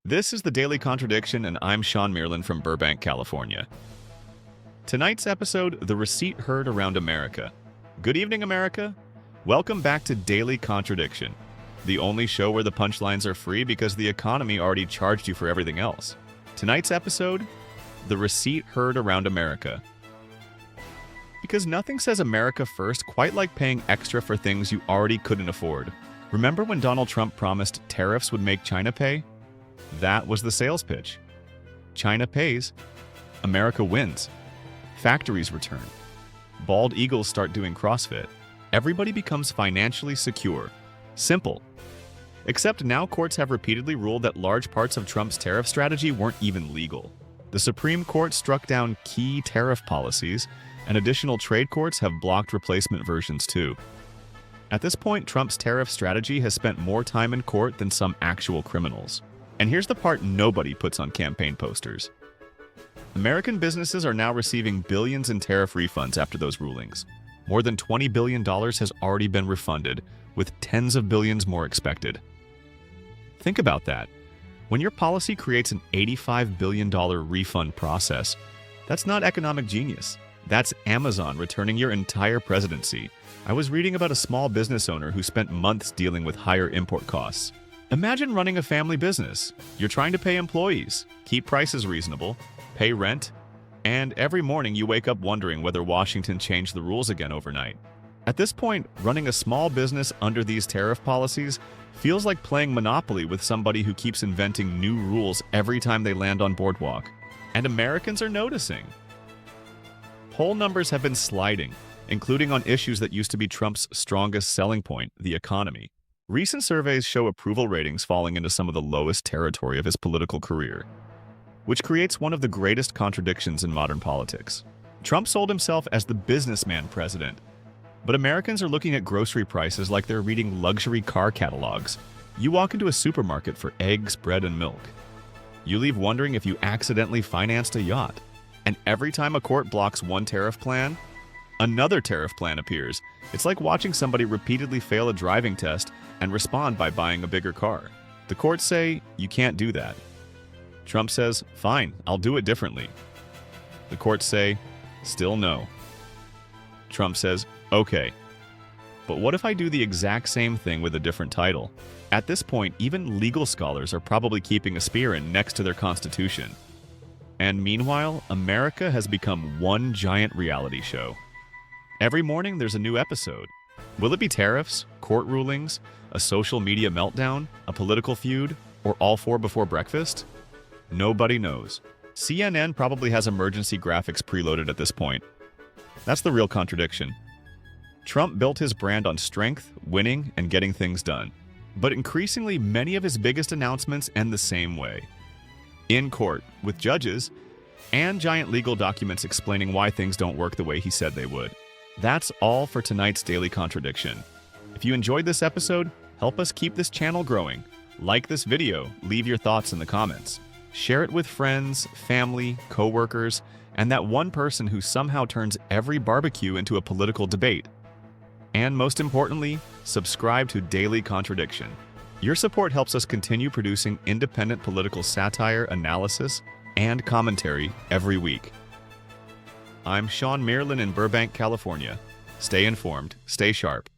This is the Daily Contradiction, and I'm Sean Merelan from Burbank, California. Tonight's episode, The Receipt Heard Around America. Good evening, America. Welcome back to Daily Contradiction, the only show where the punchlines are free because the economy already charged you for everything else. Tonight's episode, The Receipt Heard Around America. Because nothing says America first quite like paying extra for things you already couldn't afford. Remember when Donald Trump promised tariffs would make China pay? That was the sales pitch. China pays, America wins. Factories return. Bald eagles start doing CrossFit. Everybody becomes financially secure. Simple. Except now courts have repeatedly ruled that large parts of Trump's tariff strategy weren't even legal. The Supreme Court struck down key tariff policies, and additional trade courts have blocked replacement versions too. At this point, Trump's tariff strategy has spent more time in court than some actual criminals. And here's the part nobody puts on campaign posters. American businesses are now receiving billions in tariff refunds after those rulings. More than $20 billion has already been refunded, with tens of billions more expected. Think about that. When your policy creates an $85 billion refund process, that's not economic genius. That's Amazon returning your entire presidency. I was reading about a small business owner who spent months dealing with higher import costs. Imagine running a family business. You're trying to pay employees, keep prices reasonable, pay rent, and every morning you wake up wondering whether Washington changed the rules again overnight. At this point, running a small business under these tariff policies feels like playing Monopoly with somebody who keeps inventing new rules every time they land on Boardwalk. And Americans are noticing. Poll numbers have been sliding, including on issues that used to be Trump's strongest selling point, the economy. Recent surveys show approval ratings falling into some of the lowest territory of his political career, which creates one of the greatest contradictions in modern politics. Trump sold himself as the businessman president, but Americans are looking at grocery prices like they're reading luxury car catalogs. You walk into a supermarket for eggs, bread, and milk. You leave wondering if you accidentally financed a yacht. And every time a court blocks one tariff plan, another tariff plan appears. It's like watching somebody repeatedly fail a driving test and respond by buying a bigger car. The courts say, you can't do that. Trump says, fine, I'll do it differently. The courts say, still no. Trump says, okay. But what if I do the exact same thing with a different title? At this point, even legal scholars are probably keeping a spear in next to their constitution. And meanwhile, America has become one giant reality show. Every morning, there's a new episode. Will it be tariffs, court rulings, a social media meltdown, a political feud, or all four before breakfast? Nobody knows. CNN probably has emergency graphics preloaded at this point. That's the real contradiction. Trump built his brand on strength, winning, and getting things done. But increasingly, many of his biggest announcements end the same way. In court, with judges, and giant legal documents explaining why things don't work the way he said they would. That's all for tonight's Daily Contradiction. If you enjoyed this episode, help us keep this channel growing. Like this video, leave your thoughts in the comments. Share it with friends, family, coworkers, and that one person who somehow turns every barbecue into a political debate. And most importantly, subscribe to Daily Contradiction. Your support helps us continue producing independent political satire, analysis, and commentary every week. I'm Sean Merelan in Burbank, California. Stay informed, stay sharp.